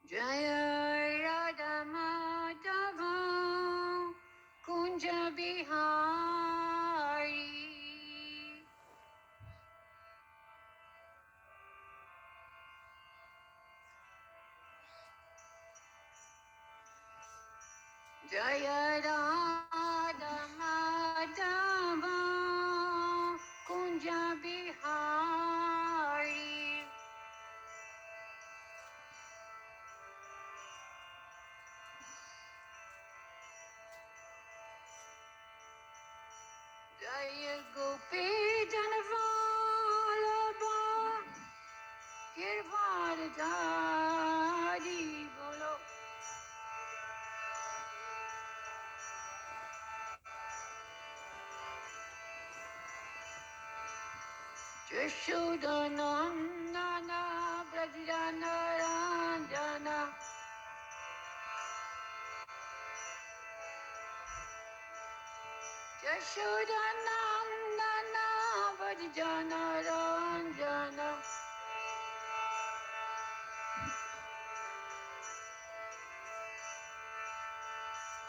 Jaya Radha Madhava Kunja Bihari Jaya Radha Madhava Kunja Bihari Jaya Gopi Janvalabha Girdhari Bolo Yashodanandana Brajana Ranjana Yashodanandana Brajana Ranjana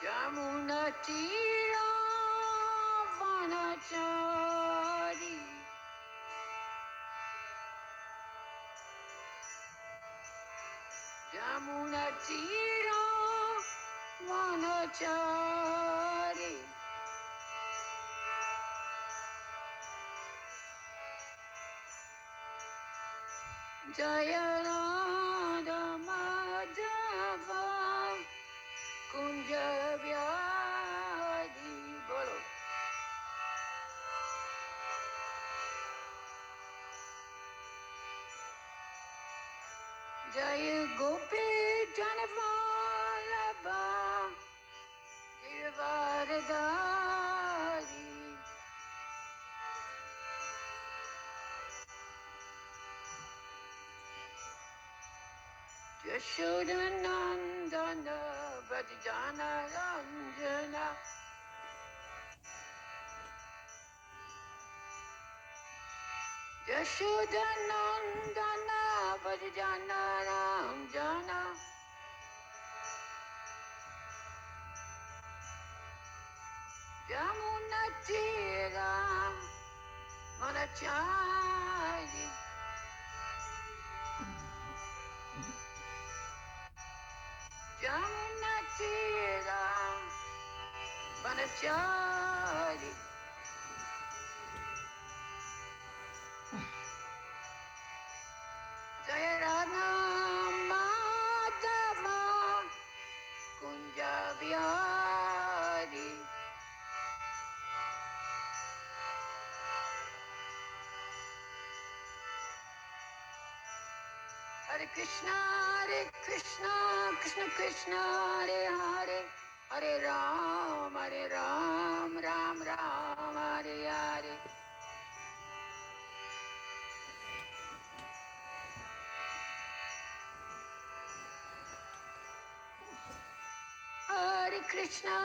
Jamuna Tira Vanachari Jamuna Tira Vanachari Jaya Radha Madhava Kunja Vyadi Bolo Jaya Gopi Janvalabha Girdhari Yashodanandana Brajana Ranjana Yashodanandana Brajana Ranjana Jamuna Tira Vanachari Jamuna Tira Vanachari Jaya Radha Madhava Kunja Vihari Hare Krishna, Krishna Krishna, Hare Hare, Hare Ram, Ram Ram, Hare Hare. Hare Krishna,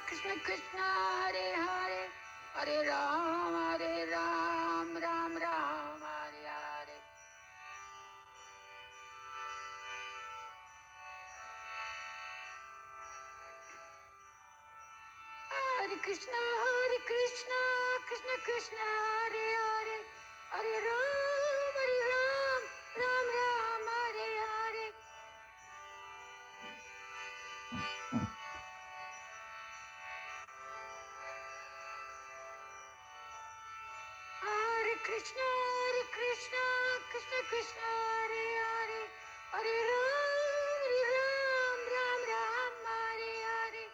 Krishna Krishna, Hare Hare, Hare Ram, Ram Ram, Hare Hare. Hare Krishna, Krishna Krishna, Hare Hare, Hare Ram, Ram Ram, Hare Hare. Hare Krishna, Krishna Krishna, Hare Hare, Hare Ram, Ram Ram, Hare Hare.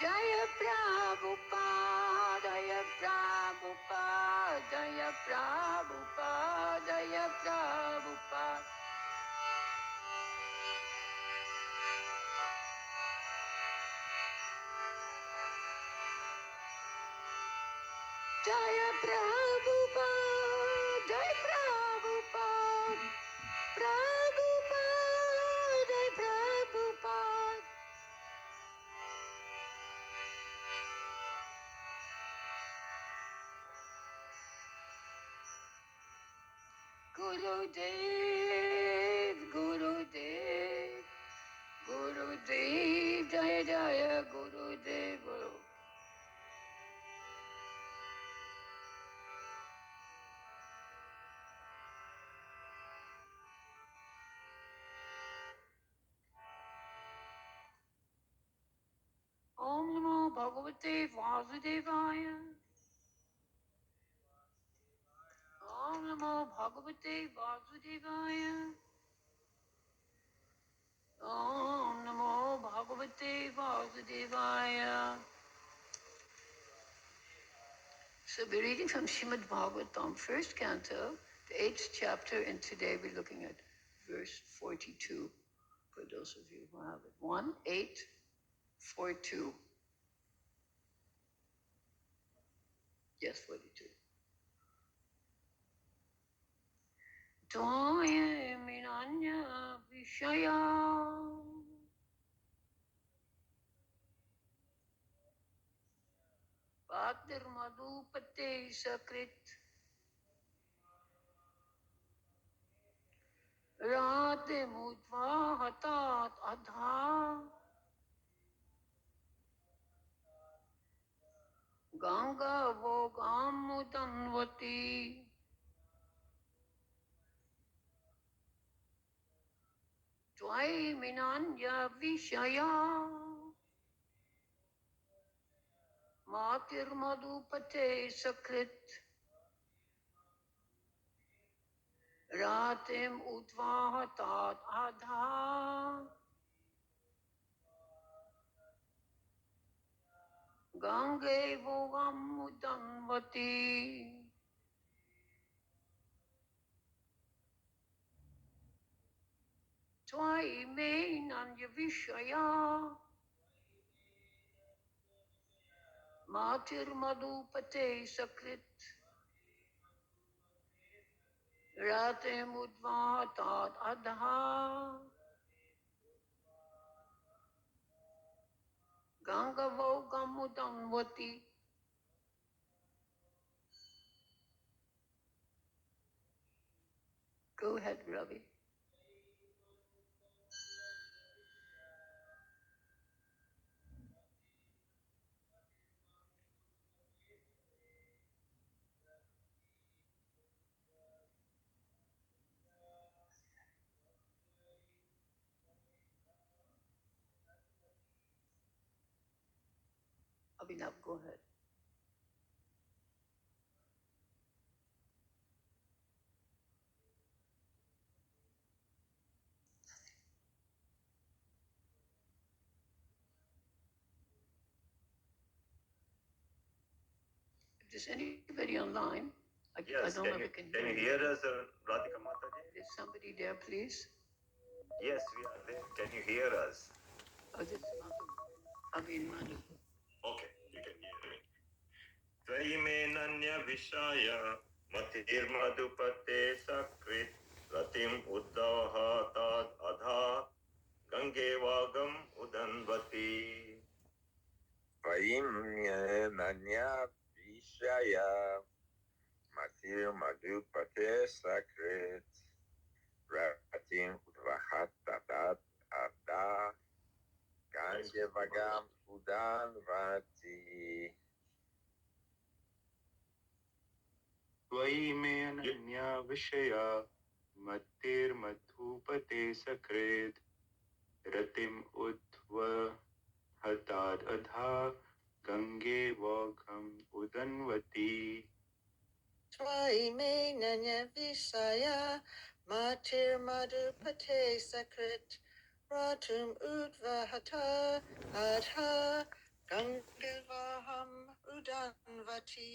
Jaya Prabhupada, Jaya Prabhupada, Jaya Prabhupada, Jaya Prabhupada. Jaya Prabhupada, Jaya Prabhupada, Prabhupada, Jaya Prabhupada. Gurudev, Gurudev, Gurudev, Jaya Jaya Gurudev. Om Namo Bhagavate Vasudevaya. Om Namo Bhagavate Vasudevaya. Om Namo Bhagavate Vasudevaya. So we're reading from Srimad Bhagwatam, first canto, the 8th chapter, and today we're looking at verse 42, for those of you who have it. 1-8-4-2. Yes, 42. Toye minanya vishaya Bhaktir madhupate sakrit Rate mudva hatat adha Ganga vogamudanvati Tvai minanya vishaya Matir madhupate sakrit Ratim udvahatat adha Gange vogamudanvati Tvai minanya vishaya Matir madhupate sakrit Rate mudvatat adha Ganga vogamudanvati. Go ahead, Ravi. Abhinav, go ahead. If there's anybody online, I Yes, don't know if I can can you hear us, Radhika Mataji? Is somebody there, please? Yes, we are there. Can you hear us? Oh, this is Abhin Madhu. Okay, you can hear me. Tvaimenanya vishaya matir madhupate sakrit ratim uddavahatat adha gange vagam udanvati. Tvaimenanya vishaya matir madhupate sakrit ratim udvahatat ada gange vagam udanvati. Tvaimenanya vishaya matir madhupate sakrit ratim udva hatad adha gange vagam udanvati. Tvaimenanya vishaya matir madhupate sakrit ratum udvahata adha gangavaham udanvati.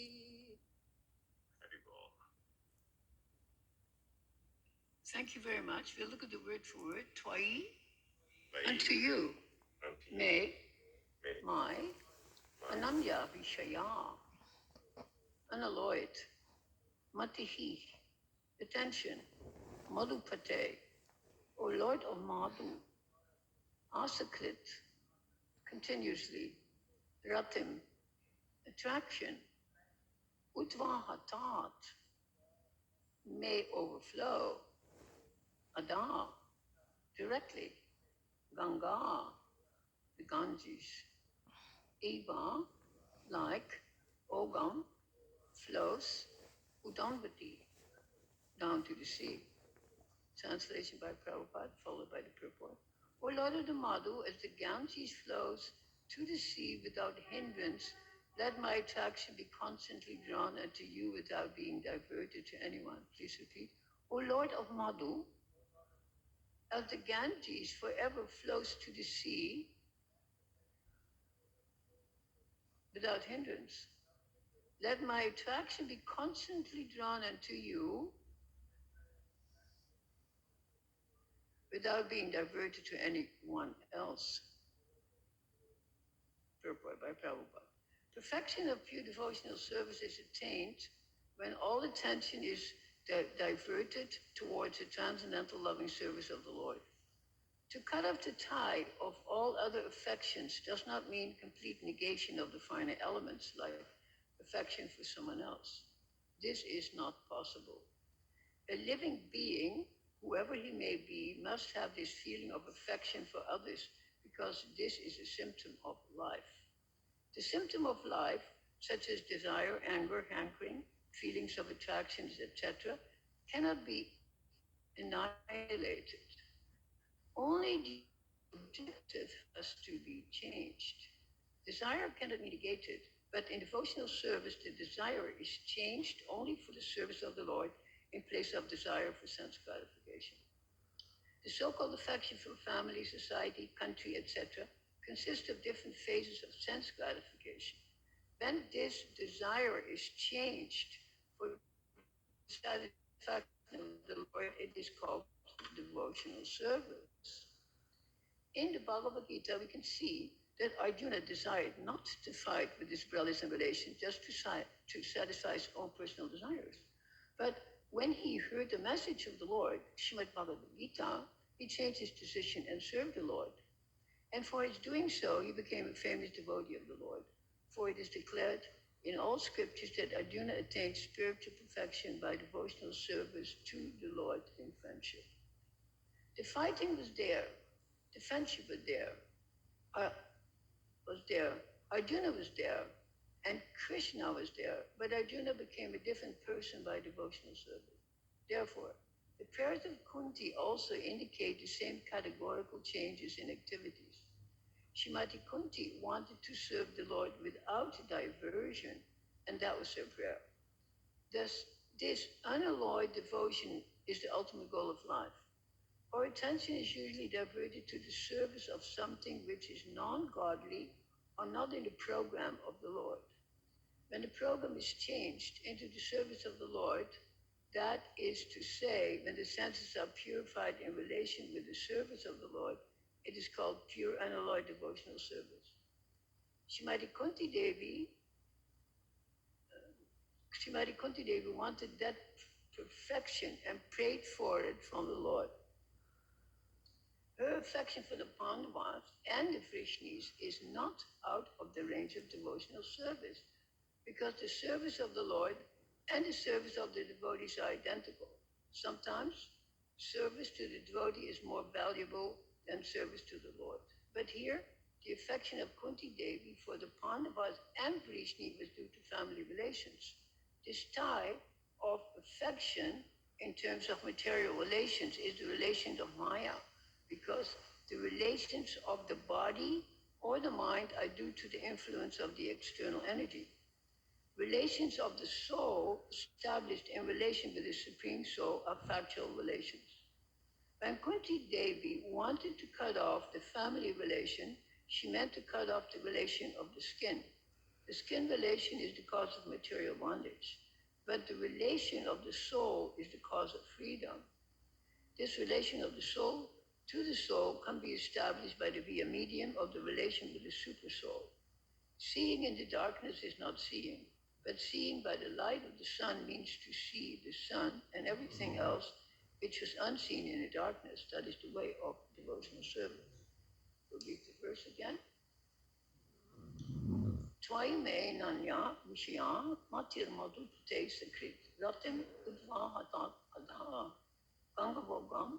Thank you very much. We'll look at the word for word. Twai, unto you. Me, my, Ananya Vishaya, unalloyed, Matihi, attention, Madhupate, O Lord of Madhu, Asakrit, continuously, Ratim, attraction, Utvahatat, may overflow, Ada, directly, Ganga, the Ganges, Eva, like Ogam, flows Udanvati, down to the sea. Translation by Prabhupada, followed by the purport. O Lord of the Madhu, as the Ganges flows to the sea without hindrance, let my attraction be constantly drawn unto you without being diverted to anyone. Please repeat. O Lord of Madhu, as the Ganges forever flows to the sea without hindrance, let my attraction be constantly drawn unto you without being diverted to anyone else. Purport by Prabhupada. Perfection of pure devotional service is attained when all attention is diverted towards the transcendental loving service of the Lord. To cut off the tie of all other affections does not mean complete negation of the finer elements like affection for someone else. This is not possible. A living being, whoever he may be, must have this feeling of affection for others because this is a symptom of life. The symptom of life, such as desire, anger, hankering, feelings of attractions, etc., cannot be annihilated. Only the objective has to be changed. Desire cannot be negated, but in devotional service, the desire is changed only for the service of the Lord in place of desire for sense gratification. The so-called affection for family, society, country, etc., consists of different phases of sense gratification. When this desire is changed for satisfaction of the Lord, it is called devotional service. In the Bhagavad Gita, we can see that Arjuna desired not to fight with his brothers and relations just to satisfy his own personal desires. But when he heard the message of the Lord, Srimad Bhagavad Gita, he changed his decision and served the Lord. And for his doing so, he became a famous devotee of the Lord. For it is declared in all scriptures that Arjuna attained spiritual perfection by devotional service to the Lord in friendship. The fighting was there, the friendship was there, Arjuna was there, and Krishna was there, but Arjuna became a different person by devotional service. Therefore, the prayers of Kunti also indicate the same categorical changes in activities. Srimati Kunti wanted to serve the Lord without diversion, and that was her prayer. Thus, this unalloyed devotion is the ultimate goal of life. Our attention is usually diverted to the service of something which is non-godly or not in the program of the Lord. When the program is changed into the service of the Lord, that is to say, when the senses are purified in relation with the service of the Lord, it is called pure unalloyed devotional service. Srimati Kunti Devi wanted that perfection and prayed for it from the Lord. Her affection for the Pandavas and the Vrishnis is not out of the range of devotional service, because the service of the Lord and the service of the devotees are identical. Sometimes service to the devotee is more valuable than service to the Lord. But here, the affection of Kunti Devi for the Pandavas and Vrishni was due to family relations. This tie of affection in terms of material relations is the relations of Maya, because the relations of the body or the mind are due to the influence of the external energy. Relations of the soul established in relation with the Supreme Soul are factual relations. When Kunti Devi wanted to cut off the family relation, she meant to cut off the relation of the skin. The skin relation is the cause of material bondage, but the relation of the soul is the cause of freedom. This relation of the soul to the soul can be established by the via medium of the relation with the super soul. Seeing in the darkness is not seeing, but seeing by the light of the sun means to see the sun and everything else which was unseen in the darkness. That is the way of devotional service. We'll read the verse again. Twaime Nanya Vishya Matir Madhu Te Sakrit Ratim Udva Hatat Adha Gangavogam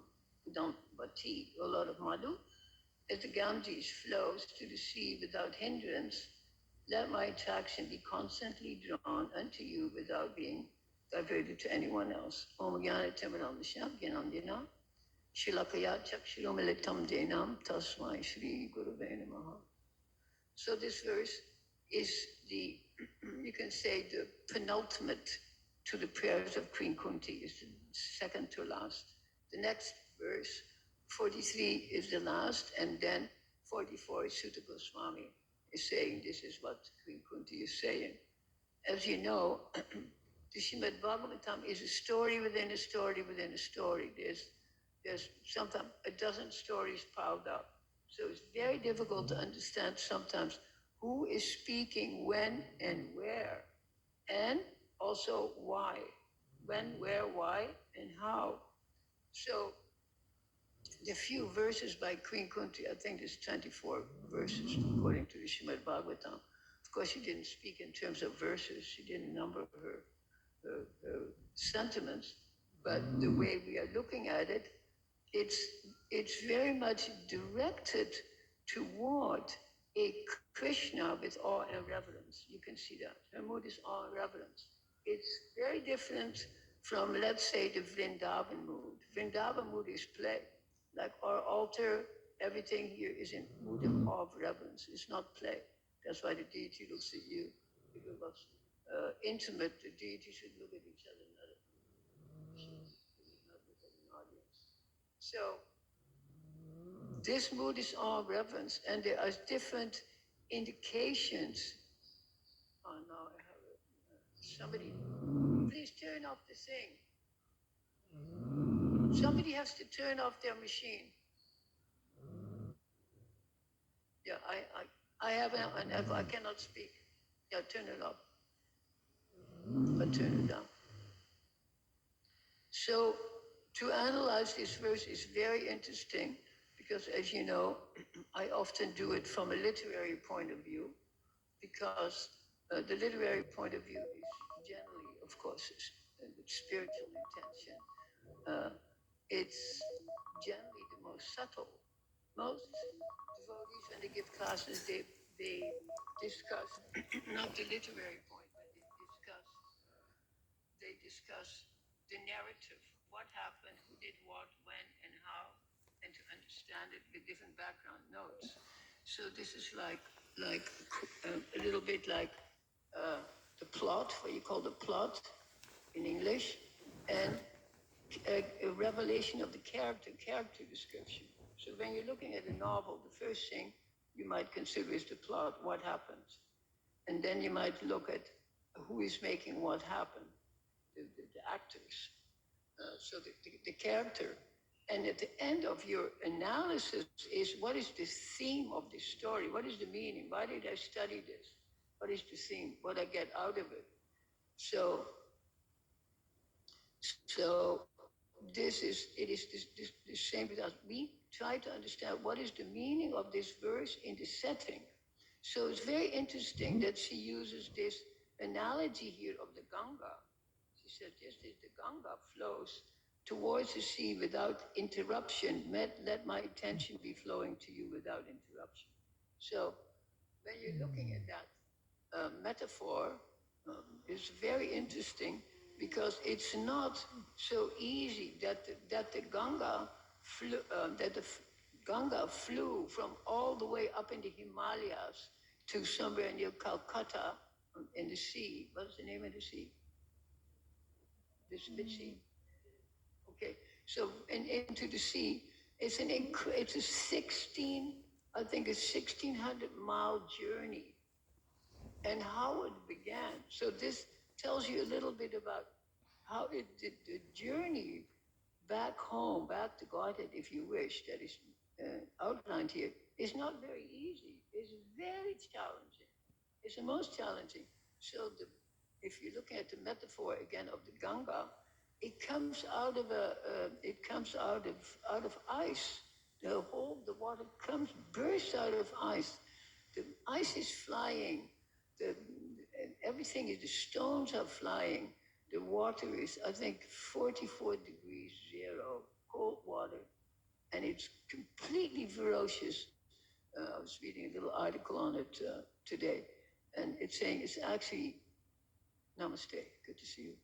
Udam Bati, a lot of Madhu. As the Ganges flows to the sea without hindrance, let my attraction be constantly drawn unto you without being diverted to anyone else. Om Gyana Timaram Vishna Gyanandina Shilakaya Chakshirumilitam Denam Tasmai Shri Guruve Namaha. So this verse is the, you can say, the penultimate to the prayers of Queen Kunti. It's the second to last. The next verse, 43, is the last, and then 44 is Sutta Goswami is saying this is what Queen Kunti is saying. As you know, the Srimad Bhagwatam is a story within a story within a story. There's sometimes a dozen stories piled up. So it's very difficult to understand sometimes who is speaking when and where, and also why. When, where, why, and how. So the few verses by Queen Kunti, I think there's 24 verses according to the Srimad Bhagwatam. Of course, she didn't speak in terms of verses. She didn't number her sentiments. But the way we are looking at it, it's very much directed toward a Krishna with awe and reverence. You can see that. Her mood is awe and reverence. It's very different from, let's say, the Vrindavan mood. Vrindavan mood is play. Like our altar, everything here is in mood of awe of reverence. It's not play. That's why the deity looks at you. If it was intimate, the deity should look at each other, not look at an audience. So this mood is all reverence, and there are different indications. Oh no, I have somebody. Please turn off the thing. Somebody has to turn off their machine. Yeah, I have an F. I cannot speak. Yeah, turn it off. But turn it down. So to analyze this verse is very interesting because, as you know, I often do it from a literary point of view because the literary point of view is generally, of course, with spiritual intention. It's generally the most subtle. Most devotees, when they give classes, they discuss not the literary point, but they discuss the narrative, what happened, who did what, when, and how, and to understand it with different background notes. So this is like a little bit like the plot, what you call the plot in English, and a revelation of the character description. So when you're looking at a novel, the first thing you might consider is the plot, what happens. And then you might look at who is making what happen, the actors. So the character. And at the end of your analysis is what is the theme of this story? What is the meaning? Why did I study this? What is the theme? What I get out of it? So this is the same with us. We try to understand what is the meaning of this verse in the setting. So it's very interesting that she uses this analogy here of the Ganga. She said, just as the Ganga flows towards the sea without interruption, let my attention be flowing to you without interruption. So when you're looking at that metaphor, it's very interesting because it's not so easy that the Ganga flew from all the way up in the Himalayas to somewhere near Calcutta in the sea. What's the name of the sea? The sea. Okay, so into the sea. It's a 1,600-mile journey, and how it began. So this tells you a little bit about how the journey back home, back to Godhead, if you wish, that is outlined here, is not very easy. It's very challenging. It's the most challenging. So if you're looking at the metaphor again of the Ganga, it comes out of ice. The water bursts out of ice. The ice is flying. the, everything is, the stones are flying. The water is, I think, 44 degrees zero, cold water, and it's completely ferocious. I was reading a little article on it today, and it's saying it's actually, namaste, good to see you.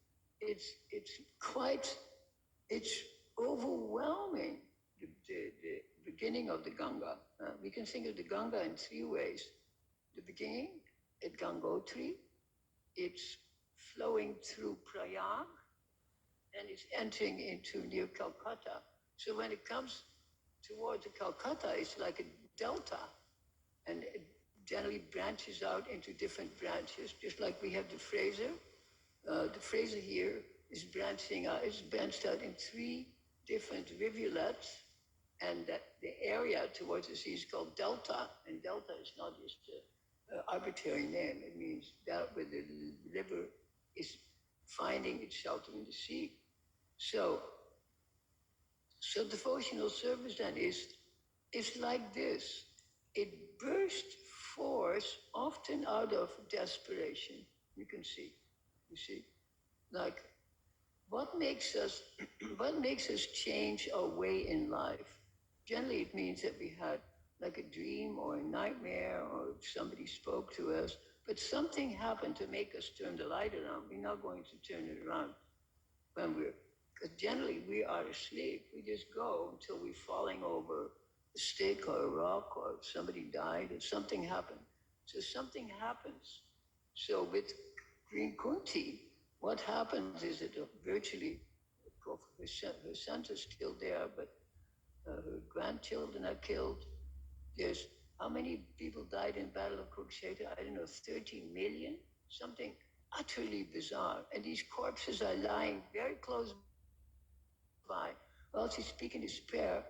It's overwhelming, the beginning of the Ganga. We can think of the Ganga in three ways. The beginning at Gangotri, it's flowing through Prayag, and it's entering into near Calcutta. So when it comes towards Calcutta, it's like a delta, and it generally branches out into different branches, just like we have the Fraser. The Fraser here is branching out, it's branched out in three different rivulets, and that the area towards the sea is called Delta, and Delta is not just an arbitrary name. It means that where the river is finding its shelter in the sea. So devotional service then is like this. It bursts forth often out of desperation. You can see, like what makes us change our way in life? Generally, it means that we had like a dream or a nightmare, or somebody spoke to us, but something happened to make us turn the light around. We're not going to turn it around because generally we are asleep. We just go until we're falling over a stick or a rock, or somebody died, or something happened. So something happens. So with Green Kunti, what happens is that virtually her sons are still there, but her grandchildren are killed. There's how many people died in Battle of Kurukshetra? I don't know, 13 million? Something utterly bizarre. And these corpses are lying very close by. Well, she's speaking his prayer,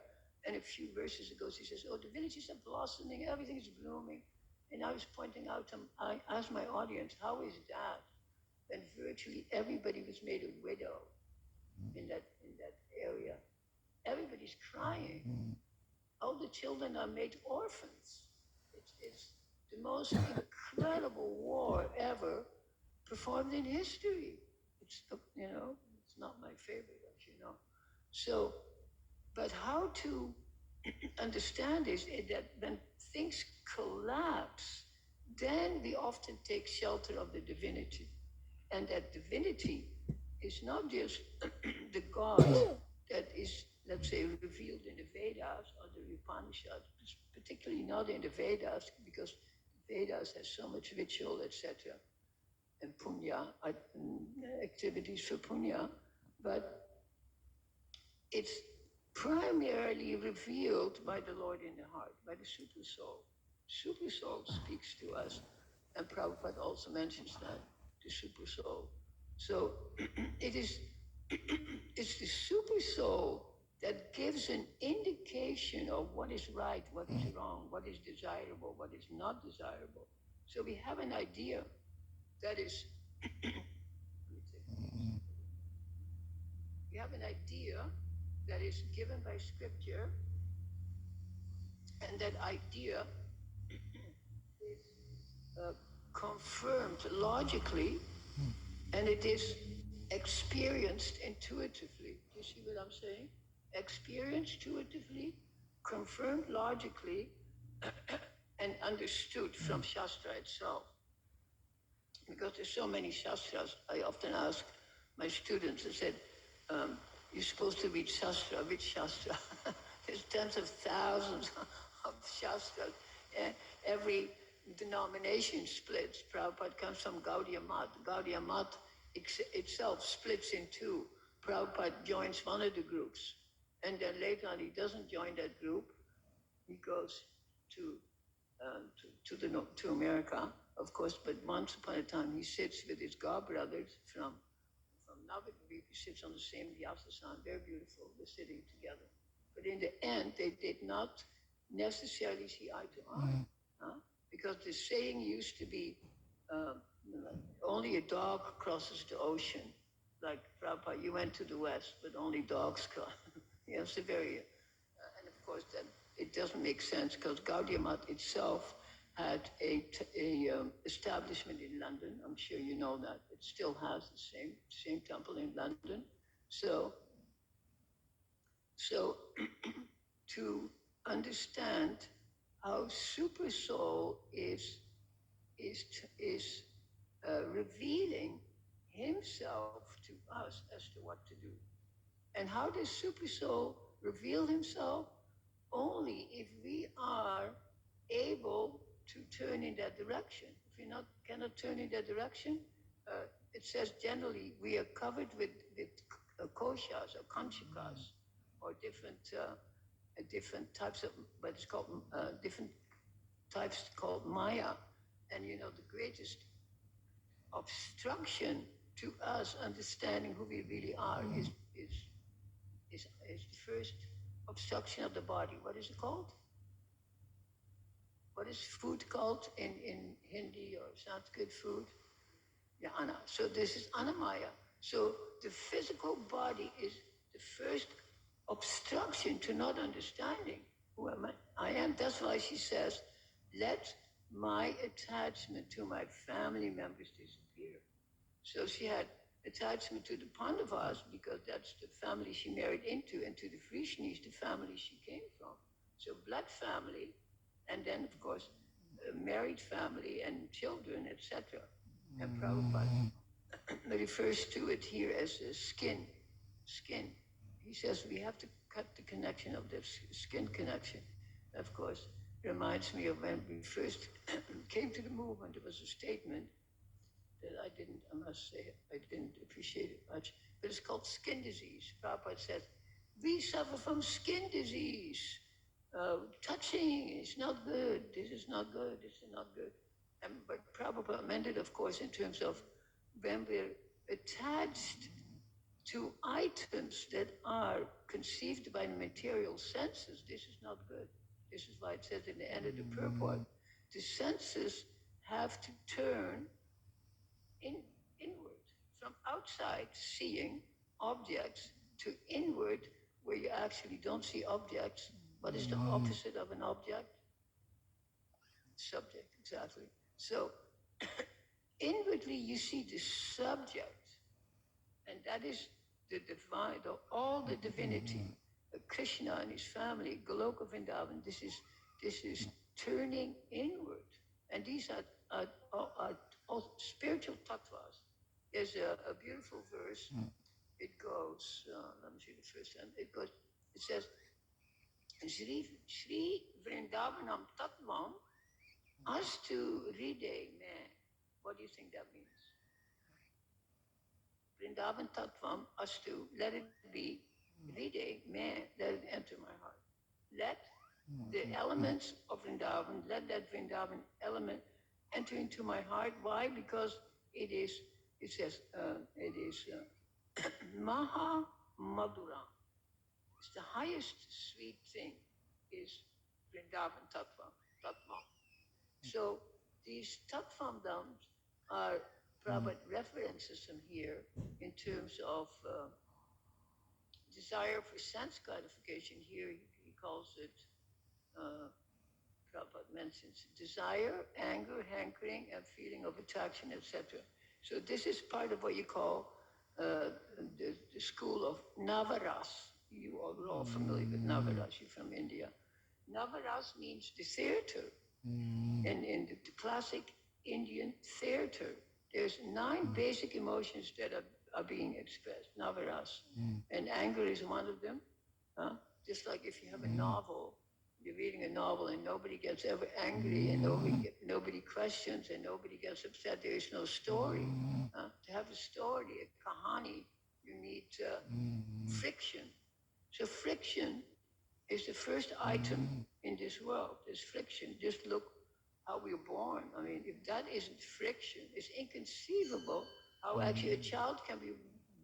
and a few verses ago she says, oh, the villages are blossoming, everything is blooming. And I was pointing out, I asked my audience, how is that? And virtually everybody was made a widow in that area. Everybody's crying. All the children are made orphans. It's the most incredible war ever performed in history. It's not my favorite, as you know. So, but how to understand this is that when things collapse, then we often take shelter of the divinity. And that divinity is not just the God that is, let's say, revealed in the Vedas or the Upanishads, particularly not in the Vedas, because the Vedas has so much ritual, etc., and punya, activities for punya, but it's primarily revealed by the Lord in the heart, by the Super Soul. Super Soul speaks to us, and Prabhupada also mentions that, the Super Soul. So it's the Super Soul that gives an indication of what is right, what is wrong, what is desirable, what is not desirable. So we have an idea that is, we have an idea that is given by scripture, and that idea is confirmed logically, and it is experienced intuitively. Do you see what I'm saying? Experienced intuitively, confirmed logically, and understood from Shastra itself. Because there's so many Shastras, I often ask my students, I said, you're supposed to read Shastra, which Shastra? There's tens of thousands of Shastras. Every denomination splits. Prabhupada comes from Gaudiya Math. Gaudiya Math itself splits in two. Prabhupada joins one of the groups, and then later on he doesn't join that group. He goes to America, of course, but once upon a time he sits with his godbrothers from Navadvip. He sits on the same Vyasa-san, very beautiful, they're sitting together. But in the end, they did not necessarily see eye to eye, because the saying used to be, only a dog crosses the ocean. Like, Prabhupada, you went to the West, but only dogs cross. It's a very, and of course, that it doesn't make sense, because Gaudiya Math itself had a establishment in London. I'm sure you know that. It still has the same temple in London. So to understand how Super Soul is revealing himself to us as to what to do. And how does Super Soul reveal himself? Only if we are able to turn in that direction. If we cannot turn in that direction, it says generally we are covered with koshas or kanchikas or different types of, but it's called different types called Maya. And the greatest obstruction to us understanding who we really are is the first obstruction of the body. What is it called? What is food called in Hindi or Sanskrit food? Yeah, Anna. So this is Anamaya. So the physical body is the first obstruction to not understanding who am I am. That's why she says, let my attachment to my family members disappear. So she had attachment to the Pandavas because that's the family she married into, and to the Vrishnis, the family she came from. So blood family, and then of course married family and children, etc. And Prabhupada refers to it here as skin. He says we have to cut the connection of the skin connection. Of course, reminds me of when we first came to the movement. There was a statement that I must say, I didn't appreciate it much, but it's called skin disease. Prabhupada says, we suffer from skin disease. Touching is not good. This is not good. This is not good. But Prabhupada meant it, of course, in terms of when we're attached to items that are conceived by the material senses, this is not good. This is why it says in the end of the purport, the senses have to turn inward, from outside seeing objects to inward, where you actually don't see objects. What is the opposite of an object? Subject, exactly. So inwardly you see the subject, and that is the divine, all the divinity. Krishna and his family, Goloka Vrindavan, this is turning inward. And these are all spiritual tattvas. There's a beautiful verse. It goes, let me see the first time. It says, Shri Vrindavanam Tattvam Astu Ride Me. What do you think that means? Vrindavan Tattvam Astu, let it be. Ride Me, let it enter my heart. Let the elements of Vrindavan, let that Vrindavan element enter into my heart. Why? Because it says, Maha Madura. It's the highest sweet thing is Vrindavan Tattvam. So these Tattvam dams are Prabhupada references them here in terms of desire for sense gratification. Here he calls it, Prabhupada mentions desire, anger, hankering, and feeling of attraction, etc. So this is part of what you call the school of Navaras. You are all familiar with Navaras. You're from India. Navaras means the theater. And in the classic Indian theater, there's 9 basic emotions that are being expressed, Navaras. And anger is one of them. Just like if you have a novel, you're reading a novel and nobody gets ever angry and nobody questions and nobody gets upset. There is no story. To have a story, a kahani, you need friction. So friction is the first item in this world. There's friction. Just look how we were born. I mean, if that isn't friction, it's inconceivable how actually a child can be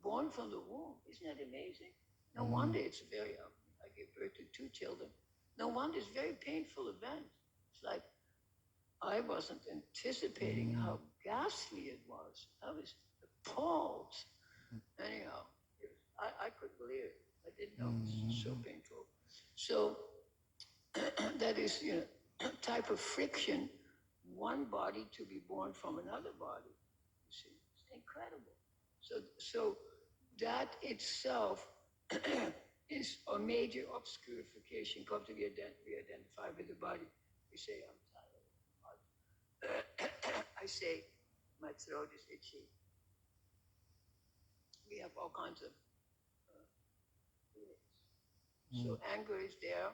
born from the womb. Isn't that amazing? No wonder it's very, I gave birth to 2 children. No wonder it's a very painful event. It's like, I wasn't anticipating how ghastly it was. I was appalled. Anyhow, I couldn't believe it. I didn't know it was so painful. So that is, type of friction one body to be born from another body. You see, it's incredible. So that itself is a major obscurification. Come to we identify with the body. We say, I'm tired. I say, my throat is itchy. We have all kinds of feelings. So anger is there,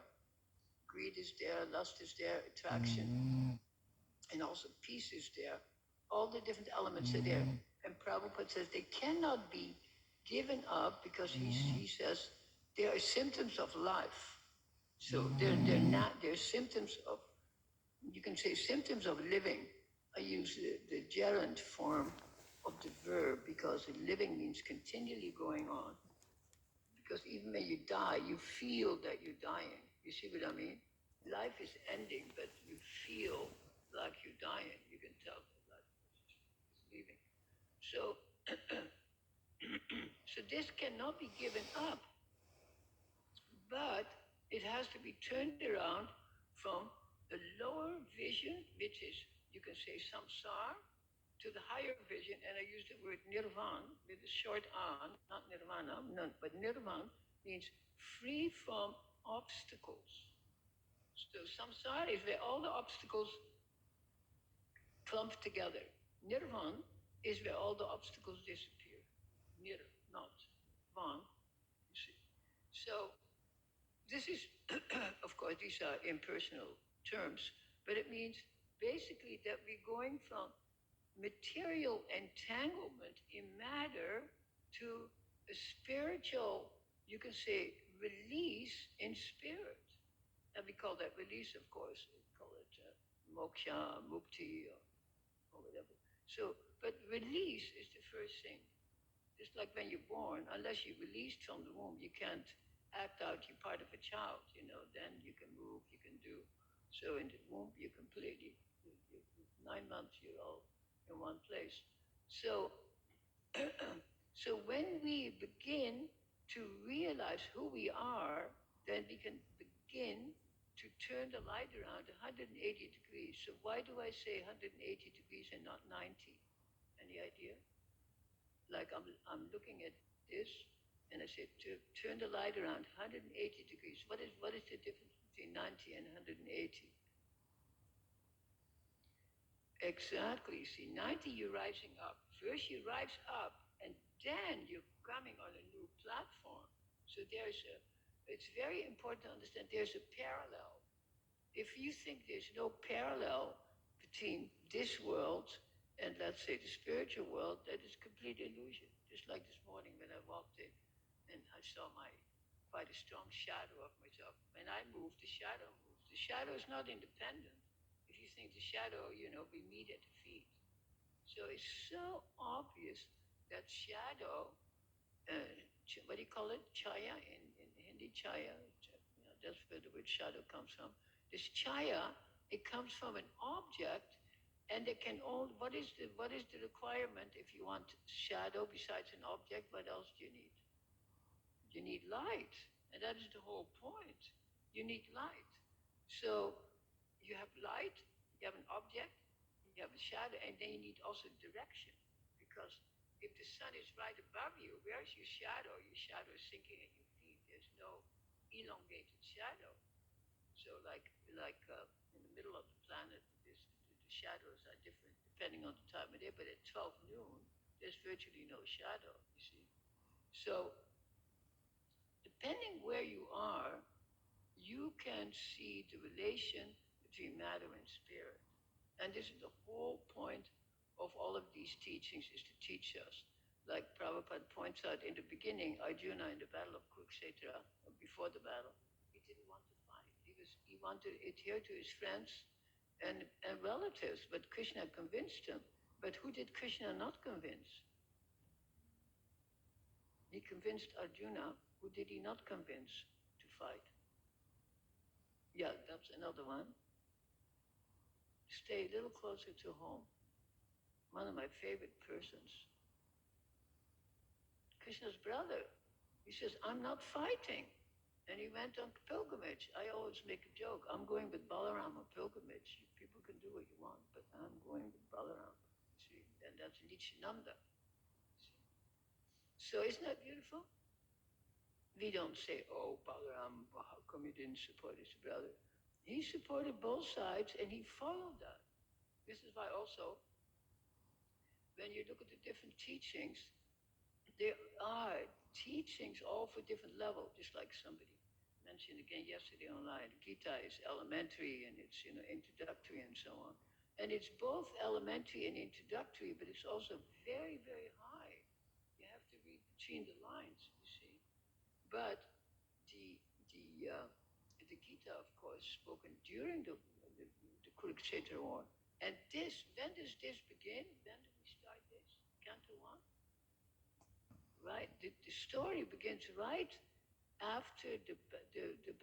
greed is there, lust is there, attraction, and also peace is there. All the different elements are there. And Prabhupada says they cannot be given up because he says they are symptoms of life. So they're symptoms of, you can say symptoms of living. I use the gerund form of the verb because living means continually going on. Because even when you die, you feel that you're dying. You see what I mean? Life is ending, but you feel like you're dying. You can tell that life is leaving. So, so this cannot be given up, but it has to be turned around from the lower vision, which is, you can say, samsara, to the higher vision, and I use the word nirvana with a short an, not nirvana, no, but nirvana means free from obstacles. So samsara is where all the obstacles clump together. Nirvana is where all the obstacles disappear. Nir, not van, you see. So this is, of course, these are impersonal terms, but it means basically that we're going from material entanglement in matter to a spiritual, you can say, release in spirit. And we call that release, of course. We call it moksha, mukti, or whatever. So, but release is the first thing. Just like when you're born, unless you're released from the womb, you can't act out you're part of a child, then you can move, you can do. So in the womb, you're completely, 9 months, you're all in one place. So, so when we begin to realize who we are, then we can begin to turn the light around 180 degrees. So why do I say 180 degrees and not 90? Any idea? Like I'm looking at this, and I say to turn the light around 180 degrees. What is the difference between 90 and 180? Exactly. See, 90 you're rising up. First you rise up, and then you're coming on a new platform. So it's very important to understand there's a parallel. If you think there's no parallel between this world and, let's say, the spiritual world, that is complete illusion. Just like this morning when I walked in and I saw quite a strong shadow of myself. When I move, the shadow moves. The shadow is not independent. If you think the shadow, we meet at the feet. So it's so obvious that shadow, what do you call it? Chaya in Hindi, chaya. That's where the word shadow comes from. This chaya, it comes from an object, and it can only. What is the requirement if you want shadow besides an object? What else do you need? You need light, and that is the whole point. You need light. So you have light, you have an object, you have a shadow, and then you need also direction. Because if the sun is right above you, where's your shadow? Your shadow is sinking at your feet. There's no elongated shadow. So like in the middle of the planet, the shadows are different depending on the time of day. But at 12 noon, there's virtually no shadow, you see. So depending where you are, you can see the relation between matter and spirit. And this is the whole point of all of these teachings, is to teach us. Like Prabhupada points out in the beginning, Arjuna in the battle of Kurukshetra, before the battle, he didn't want to fight. He wanted to adhere to his friends and relatives, but Krishna convinced him. But who did Krishna not convince? He convinced Arjuna. Who did he not convince to fight? Yeah, that's another one. Stay a little closer to home. One of my favorite persons. Krishna's brother. He says, I'm not fighting. And he went on pilgrimage. I always make a joke. I'm going with Balaram on pilgrimage. People can do what you want, but teach Nanda. So isn't that beautiful? We don't say, oh, Balaram, how come you didn't support his brother? He supported both sides and he followed that. This is why also, when you look at the different teachings, there are teachings all for different levels, just like somebody mentioned again yesterday online. Gita is elementary and it's introductory and so on. And it's both elementary and introductory, but it's also very, very high. You have to read between the lines, you see. But the Gita, of course, spoken during the Kurukshetra war. And when does this begin? When do we start this? Canto 1? Right? The story begins right after the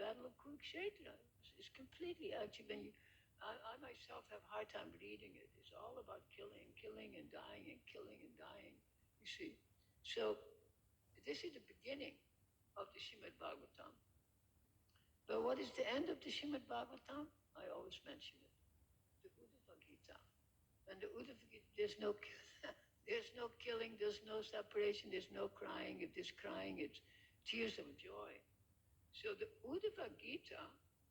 Battle of Kurukshetra. It's completely, actually, when you, I myself have a hard time reading it. It's all about killing and dying and killing and dying, you see. So this is the beginning of the Srimad Bhagwatam. But what is the end of the Srimad Bhagwatam? I always mention it. The Uddhava Gita. And the Uddhava Gita, there's no killing, there's no separation, there's no crying. If there's crying, it's tears of joy. So the Uddhava Gita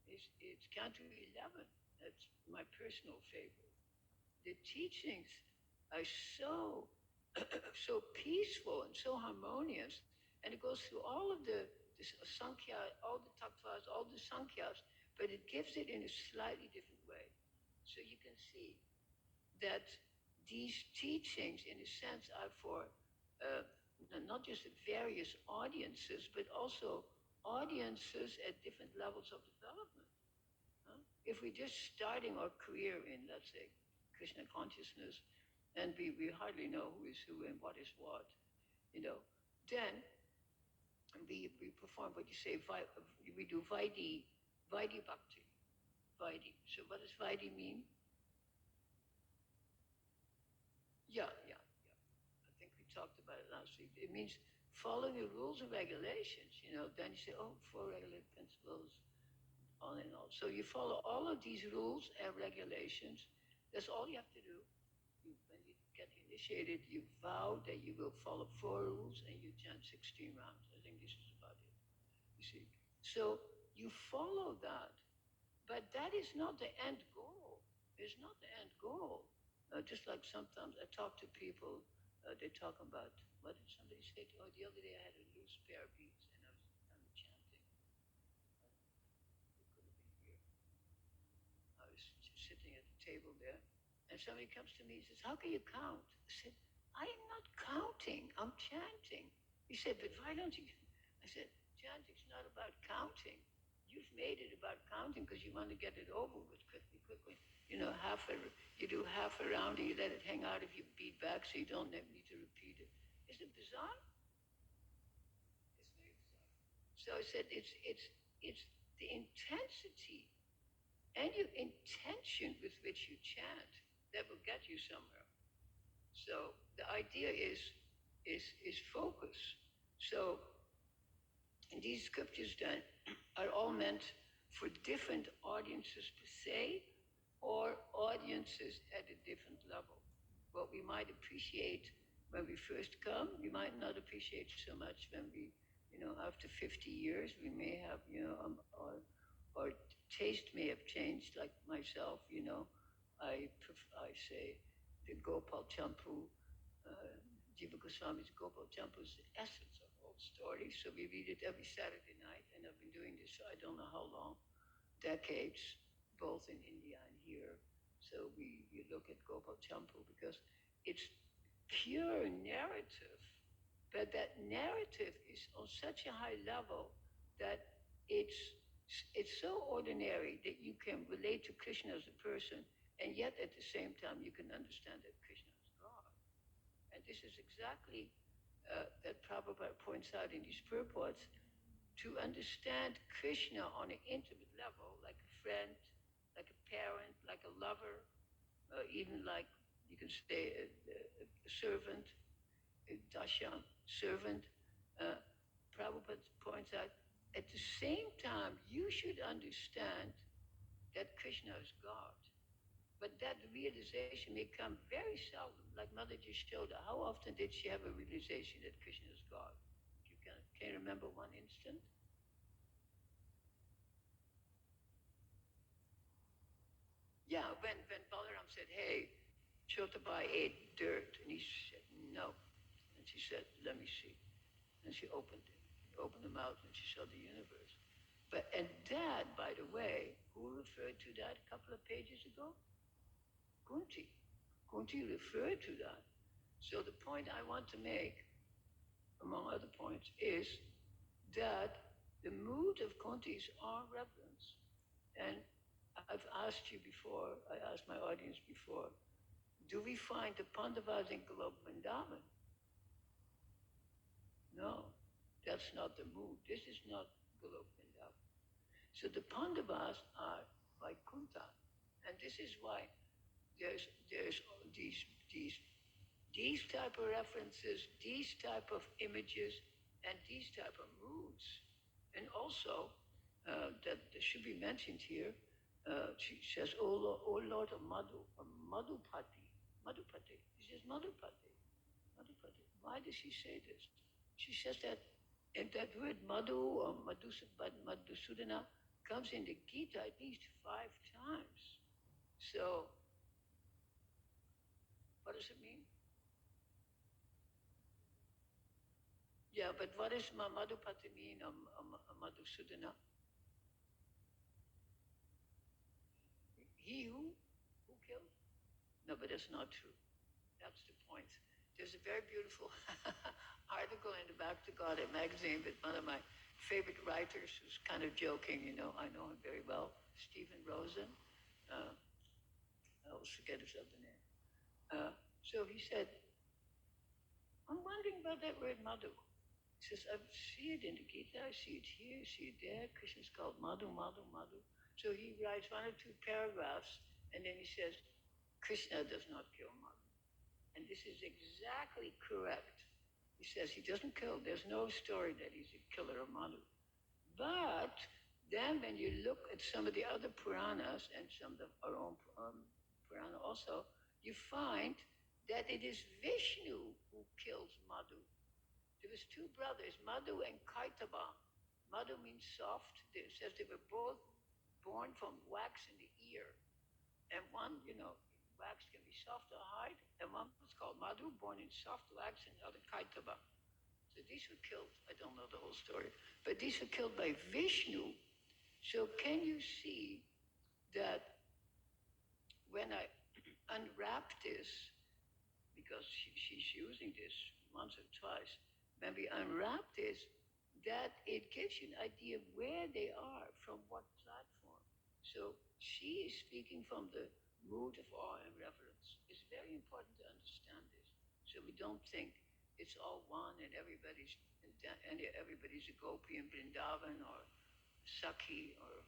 is Canto 11. That's my personal favorite. The teachings are so peaceful and so harmonious, and it goes through all of the Sankhya, all the tattvas, all the Sankhya's, but it gives it in a slightly different way. So you can see that these teachings, in a sense, are for not just various audiences, but also audiences at different levels of development. If we're just starting our career in, let's say, Krishna consciousness, and we hardly know who is who and what is what, then we perform what you say, we do Vaidhi Bhakti. Vaidhi. So what does Vaidhi mean? Yeah. I think we talked about it last week. It means following the rules and regulations, then you say, oh, 4 regulated principles, on and on. So you follow all of these rules and regulations. That's all you have to do. When you get initiated, you vow that you will follow 4 rules and you chant 16 rounds. I think this is about it. You see? So you follow that, but that is not the end goal. It's not the end goal. Just like sometimes I talk to people, they talk about, what did somebody say? Oh, the other day I had a loose pair of beads and I'm chanting. It could have been here. I was just sitting at the table there, and somebody comes to me and says, how can you count? I said, I am not counting, I'm chanting. He said, but why don't you? I said, chanting's not about counting. You've made it about counting because you want to get it over with quickly. You do half a round and you let it hang out if you beat back so you don't need to repeat it. Is it bizarre? It's very bizarre. So I said, it's the intensity and your intention with which you chant that will get you somewhere. So the idea is focus. So these scriptures then are all meant for different audiences to say, or audiences at a different level. What we might appreciate when we first come, we might not appreciate so much when we, after 50 years, we may have, our taste may have changed, like myself, I say the Gopal Champu, Jiva Goswami's Gopal Champu is the essence of old stories. So we read it every Saturday night, and I've been doing this, I don't know how long, decades, both in India and here. So we look at Gopal Champu because it's pure narrative, but that narrative is on such a high level that it's so ordinary that you can relate to Krishna as a person, and yet at the same time you can understand that Krishna is God. And this is exactly that Prabhupada points out in these purports. To understand Krishna on an intimate level, like a friend, like a parent, like a lover, even like, you can say, a servant, a dasha, servant. Prabhupada points out, at the same time, you should understand that Krishna is God. But that realization may come very seldom, like Mother just showed her. How often did she have a realization that Krishna is God? You can you remember one instant? Yeah, when Balaram said, hey, Chotabai ate dirt, and he said, no. And she said, let me see. And she opened it. Opened the mouth, and she saw the universe. And that, by the way, who referred to that a couple of pages ago? Kunti. Kunti referred to that. So the point I want to make, among other points, is that the mood of Kunti is all reverence. And I've asked you before, I asked my audience before, do we find the Pandavas in Golok Vrindavan? No, that's not the mood. This is not Golok Vrindavan. So the Pandavas are Vaikuntha. And this is why there's these type of references, these type of images, and these type of moods. And also, that should be mentioned here, she says, oh Lord of Madhupati. Madhupati. She says, Madhupati. Madhupati. Why does she say this? She says that, and that word Madhu or Madhusudana comes in the Gita at least 5 times. So, what does it mean? Yeah, but what does Madhupati mean, Madhusudana? He who killed? No, but that's not true. That's the point. There's a very beautiful article in the Back to God magazine with one of my favorite writers who's kind of joking, I know him very well, Stephen Rosen. I always forget his other name. So he said, I'm wondering about that word Madhu. He says, I see it in the Gita, I see it here, I see it there. Krishna's called Madhu, Madhu, Madhu. So he writes 1 or 2 paragraphs, and then he says, Krishna does not kill Madhu. And this is exactly correct. He says he doesn't kill. There's no story that he's a killer of Madhu. But then when you look at some of the other Puranas and some of our own Purana also, you find that it is Vishnu who kills Madhu. There was 2 brothers, Madhu and Kaitaba. Madhu means soft. It says they were both born from wax in the ear. And one, wax can be soft or hard. And one was called Madhu, born in soft wax, and the other Kaitaba. So these were killed. I don't know the whole story. But these were killed by Vishnu. So can you see that when I unwrap this, because she's using this once or twice, when we unwrap this, that it gives you an idea of where they are, from what platform. So she is speaking from the mood of awe and reverence. It's very important to understand this, so we don't think it's all one and everybody's a gopi in Vrindavan or Sakhi or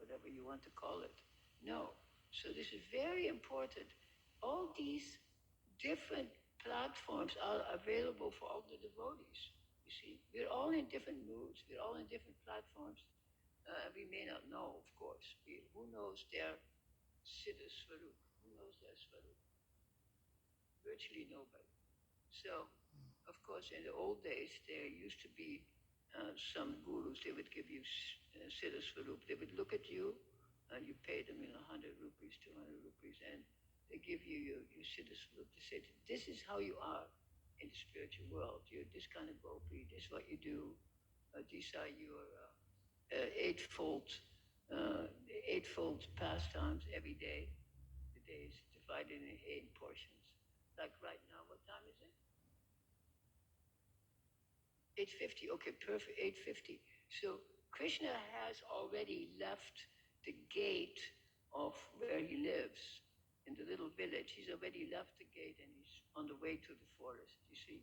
whatever you want to call it. No. So this is very important. All these different platforms are available for all the devotees. You see, we're all in different moods. We're all in different platforms. We may not know, of course. Who knows their Siddha Swarup? Who knows their Swarup? Virtually nobody. So, of course, in the old days, there used to be some gurus. They would give you Siddha Swarup. They would look at you, and you pay them 100 rupees, 200 rupees, and they give you your Siddha Swarup to say, this is how you are in the spiritual world. You're this kind of gopi. This is what you do. These are your eightfold pastimes every day. The day is divided in 8 portions. Like right now, what time is it? 8:50. Okay, perfect. 8:50. So Krishna has already left the gate of where he lives in the little village. He's already left the gate and he's on the way to the forest. You see,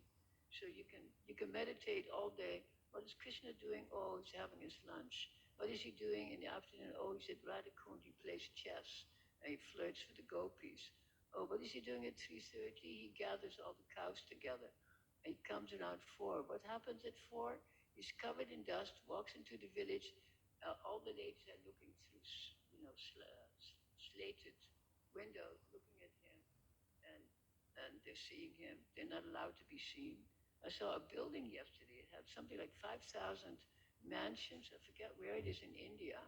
so you can meditate all day. What is Krishna doing? Oh, he's having his lunch. What is he doing in the afternoon? Oh, he's at Radha Kund. He plays chess and he flirts with the gopis. Oh, what is he doing at 3:30? He gathers all the cows together. And he comes around 4. What happens at 4? He's covered in dust, walks into the village. All the ladies are looking through, slated window looking at him, and they're seeing him. They're not allowed to be seen. I saw a building yesterday. It had something like 5,000 mansions. I forget where it is in India,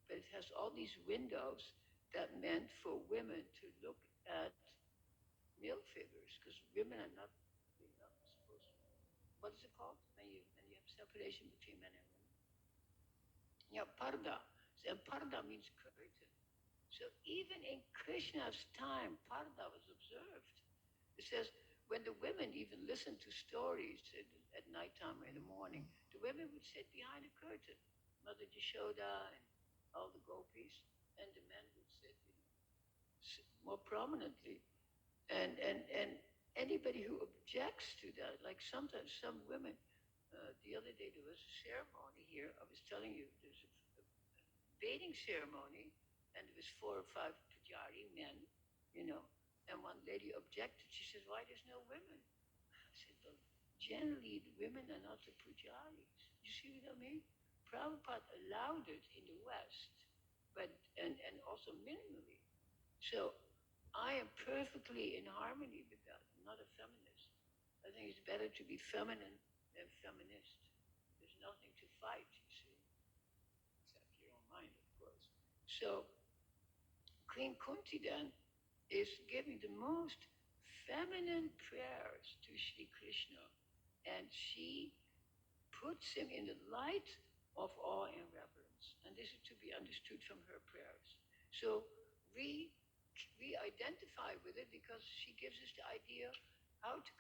but it has all these windows that meant for women to look at male figures, because women are not, you're not supposed to. What is it called when you have separation between men and women? Yeah, parda. And parda means curtain. So even in Krishna's time, parda was observed. It says when the women even listened to stories at nighttime or in the morning, the women would sit behind a curtain, Mother Yashoda and all the gopis, and the men would sit, more prominently. And anybody who objects to that, like sometimes some women, the other day there was a ceremony here. I was telling you, there's a bathing ceremony, and there was 4 or 5 pujari men, and one lady objected. She said, "Why there's no women?" I said, "Well, generally the women are not the pujaris." You see what I mean? Prabhupada allowed it in the West, but and also minimally. So I am perfectly in harmony with that. I'm not a feminist. I think it's better to be feminine than feminist. There's nothing to fight, you see, except your own mind, of course. So Queen Kunti then is giving the most feminine prayers to Sri Krishna, and she puts him in the light of awe and reverence. And this is to be understood from her prayers. So we identify with it because she gives us the idea how to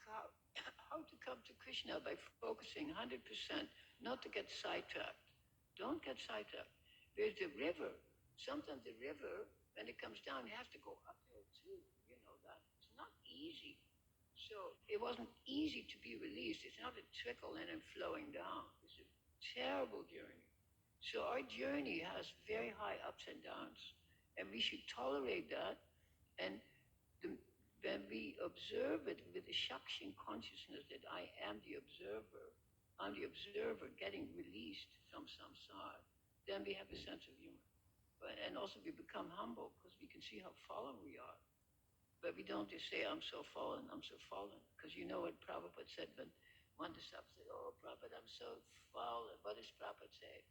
come to Krishna by focusing 100%, not to get sidetracked. Don't get sidetracked. There's the river. Sometimes the river, when it comes down, it has to go uphill too. You know that. It's not easy. So it wasn't easy to be released. It's not a trickle and then flowing down. It's a terrible journey. So our journey has very high ups and downs, and we should tolerate that. And when we observe it with the Shakshin consciousness that I am the observer, I'm the observer getting released from samsara, then we have a sense of humor. And also we become humble because we can see how fallen we are. But we don't just say, I'm so fallen, because you know what Prabhupada said when one disciple said, "Oh, Prabhupada, I'm so fallen." What does Prabhupada say?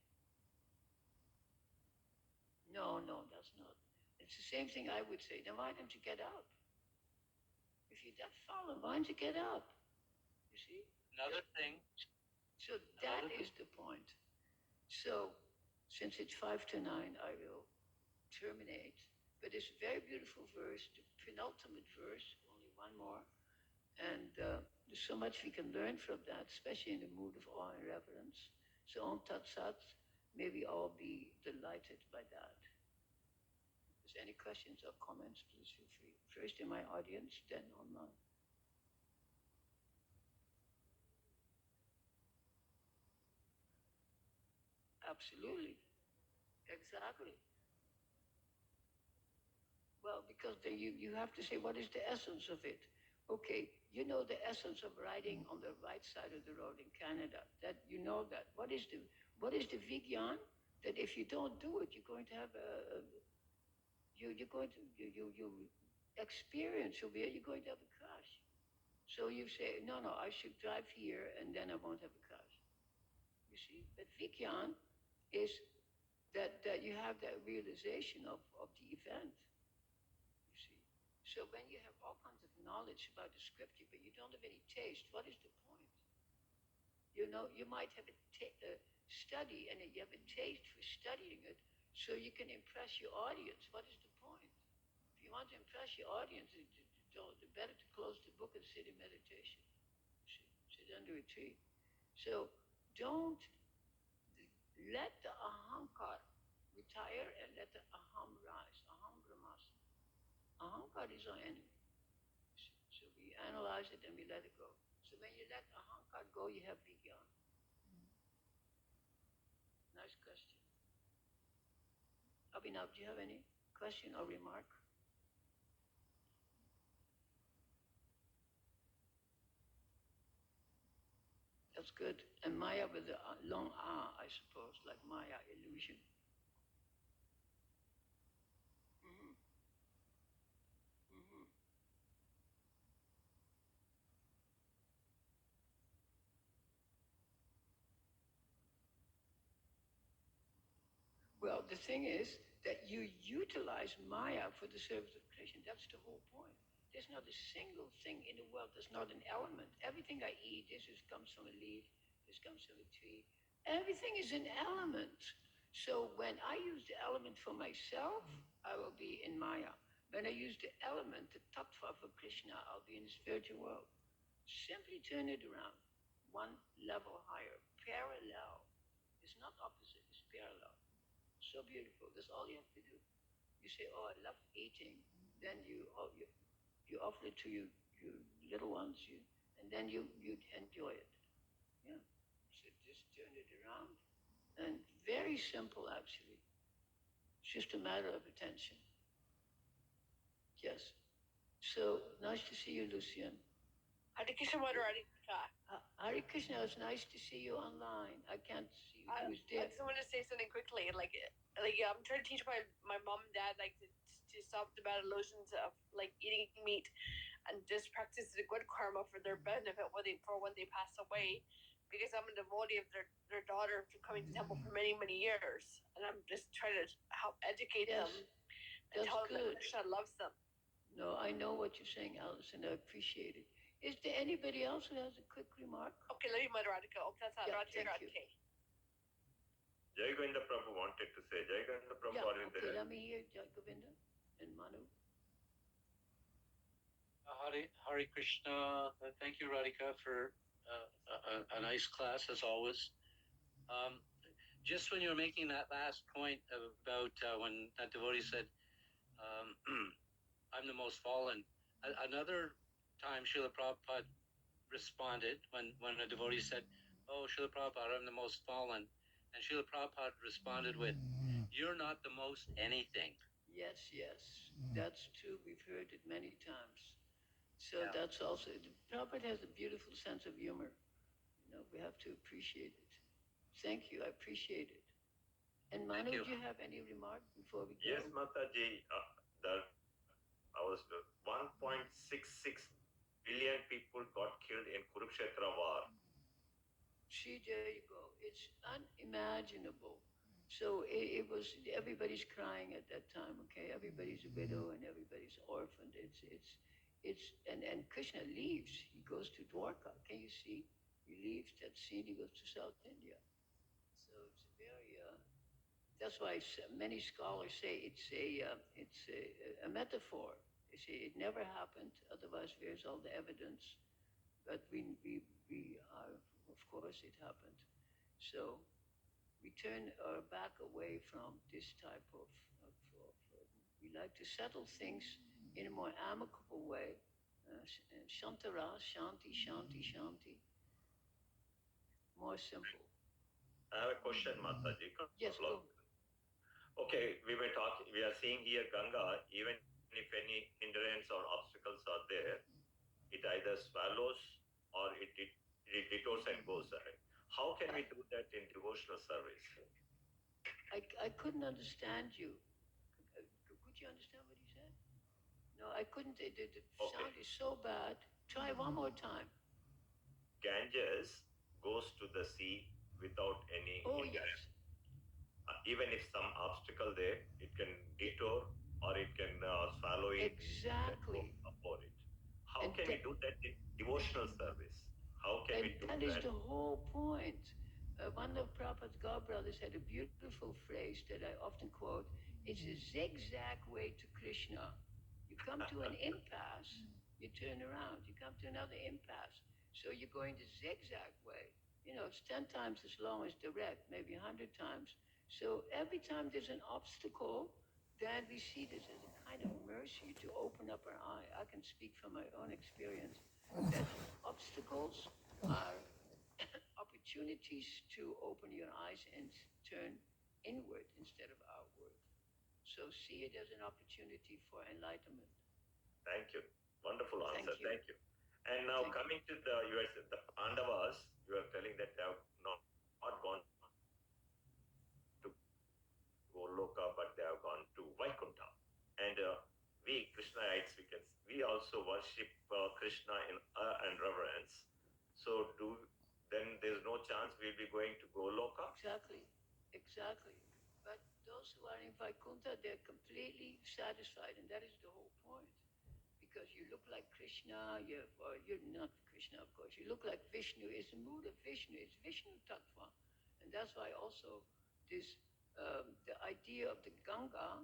No, that's not. It's the same thing I would say. Then why don't you get up? If you're that fallen, why don't you get up? You see? Another thing. So that is the point. So since it's 5 to 9, I will terminate. But it's a very beautiful verse, the penultimate verse, only one more. And there's so much we can learn from that, especially in the mood of awe and reverence. So Om Tat Sat, may we all be delighted by that. If there's any questions or comments, please feel free. First in my audience, then online. Absolutely. Exactly. Well, because then you have to say, what is the essence of it? Okay, you know the essence of riding on the right side of the road in Canada. That you know that. What is the vigyan? That if you don't do it, you're going to have you're going to you experience over here. You're going to have a crash. So you say, no, I should drive here, and then I won't have a crash. You see, but vigyan is that you have that realization of the event. You see, so when you have all kinds of knowledge about the scripture, but you don't have any taste, what is the point? You know, you might have a study, and you have a taste for studying it, so you can impress your audience. What is the point? If you want to impress your audience, it's better to close the book and sit in meditation. Sit under a tree. So don't let the ahankar retire and let the aham rise. Aham brahmasmi. Ahankar is our enemy. So we analyze it and we let it go. So when you let ahankar go, you have vigyan. Nice question. Abhinav, do you have any question or remark? That's good. And Maya with the long I suppose, like Maya, illusion. Mm-hmm. Well, the thing is that you utilize Maya for the service of Krishna. That's the whole point. There's not a single thing in the world that's not an element. Everything I eat, comes from a leaf, this comes from a tree. Everything is an element. So when I use the element for myself, I will be in Maya. When I use the element, the tattva for Krishna, I'll be in the spiritual world. Simply turn it around. One level higher. Parallel. It's not opposite, it's parallel. So beautiful. That's all you have to do. You say, oh, I love eating. Then you offer it to your little ones, and then you enjoy it. Yeah. So just turn it around. And very simple, actually. It's just a matter of attention. Yes. So nice to see you, Lucian. Hare Krishna, Radhika. Hare Krishna, it's nice to see you online. I can't see you. Who's there? I just want to say something quickly. Like I'm trying to teach my mom and dad to stop the bad illusions of eating meat, and just practice the good karma for their benefit when they pass away. Because I'm a devotee of their daughter for coming to temple for many years, and I'm just trying to help educate them and tell them that Krishna loves them. No, I know what you're saying, Alison. I appreciate it. Is there anybody else who has a quick remark? Okay, let me Radhika. Thank you. Jai Govinda Prabhu wanted to say. Jai Govinda Prabhu, are you there? Let me hear Jai Govinda and Manu. Hare Krishna. Thank you, Radhika, for a nice class as always. Just when you were making that last point about when that devotee said, I'm the most fallen. Another time Srila Prabhupada responded when a devotee said, oh, Srila Prabhupada, I'm the most fallen. And Srila Prabhupada responded with, you're not the most anything. Yes. That's true. We've heard it many times. So that's also, Prabhupada has a beautiful sense of humor. We have to appreciate it. Thank you. I appreciate it. And Manu, do you have any remark before we go? Yes, Mataji. I was 1.66 billion people got killed in Kurukshetra war. See, there you go. It's unimaginable. So it was, everybody's crying at that time, okay? Everybody's a widow and everybody's orphaned. And Krishna leaves. He goes to Dwarka. Can you see? He leaves that scene. He goes to South India. So it's very, that's why many scholars say it's a metaphor. They say it never happened. Otherwise, where's all the evidence? But we are, of course, it happened. So we turn our back away from this type of we like to settle things in a more amicable way. Shantara, shanti, shanti, shanti. More simple. I have a question, Mataji. Yes, go. Okay, we are seeing here Ganga, even if any hindrance or obstacles are there, it either swallows or it detours and goes ahead. How can we do that in devotional service? I couldn't understand you. Could you understand what he said? No, I couldn't. The sound is so bad. Try one more time. Ganges goes to the sea without any hindrance. Yes. Even if some obstacle there, it can detour or it can swallow it. Exactly. Afford it. How can we do that in devotional service? How can we do that? That is the whole point. One of Prabhupada's godbrothers had a beautiful phrase that I often quote. It's a zigzag way to Krishna. You come to an impasse, you turn around. You come to another impasse. So you're going the zigzag way. It's 10 times as long as direct, maybe 100 times. So every time there's an obstacle, then we see this as a kind of mercy to open up our eye. I can speak from my own experience that obstacles are opportunities to open your eyes and turn inward instead of outward. So see it as an opportunity for enlightenment. Thank you. Wonderful answer. Thank you. And now coming to the Pandavas, you are telling that they have not gone to Goloka, but they have gone to Vaikuntha. And we Krishnaites, we also worship Krishna in and reverence. So then there's no chance we'll be going to Goloka? Exactly. But those those who are in Vaikuntha, they're completely satisfied, and that is the whole point. Because you look like Krishna, you're not Krishna, of course. You look like Vishnu. It's the mood of Vishnu. It's Vishnu Tattva, and that's why also this the idea of the Ganga.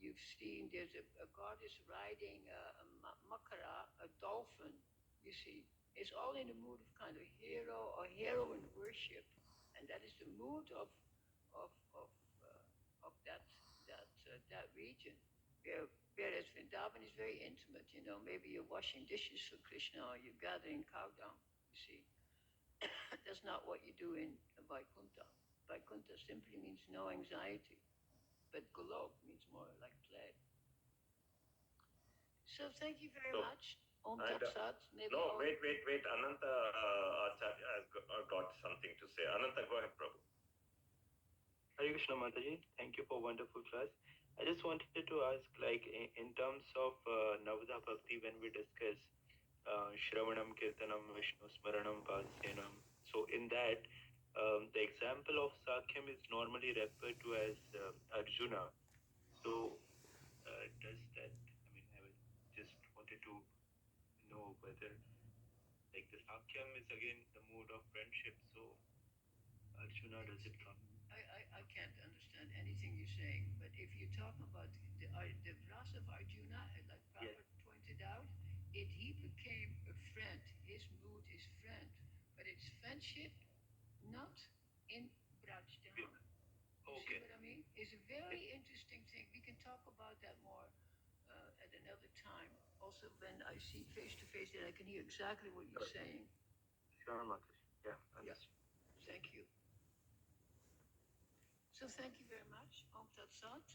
You've seen there's a goddess riding a makara, a dolphin. You see, it's all in the mood of kind of hero or heroine worship, and that is the mood of of of that region. Whereas Vrindavan is very intimate, maybe you're washing dishes for Krishna or you're gathering cow dung, you see. That's not what you do in Vaikuntha. Vaikuntha simply means no anxiety, but Golok means more like play. So thank you very much. Om Tat Sat. No, wait. Ananta Acharya has got something to say. Ananta, go ahead, Prabhu. Hare Krishna Mataji, thank you for wonderful class. I just wanted to ask, like, in terms of Navada Bhakti, when we discuss Shravanam, Kirtanam, Vishnu Smaranam, Pasyanam, so in that, the example of Sakyam is normally referred to as Arjuna. So, does that, I just wanted to know whether, like, the Sakyam is again the mood of friendship, so Arjuna, does it come? I can't understand anything you're saying, but if you talk about the Rasa of Arjuna, like Prabhupada pointed out, he became a friend. His mood is friend, but it's friendship, not in Brajdan. You see what I mean? It's a very interesting thing. We can talk about that more at another time. Also, when I see face to face, then I can hear exactly what you're saying. Sure, Mataji. Yeah, Thank you. So thank you very much. Om Tat Sat.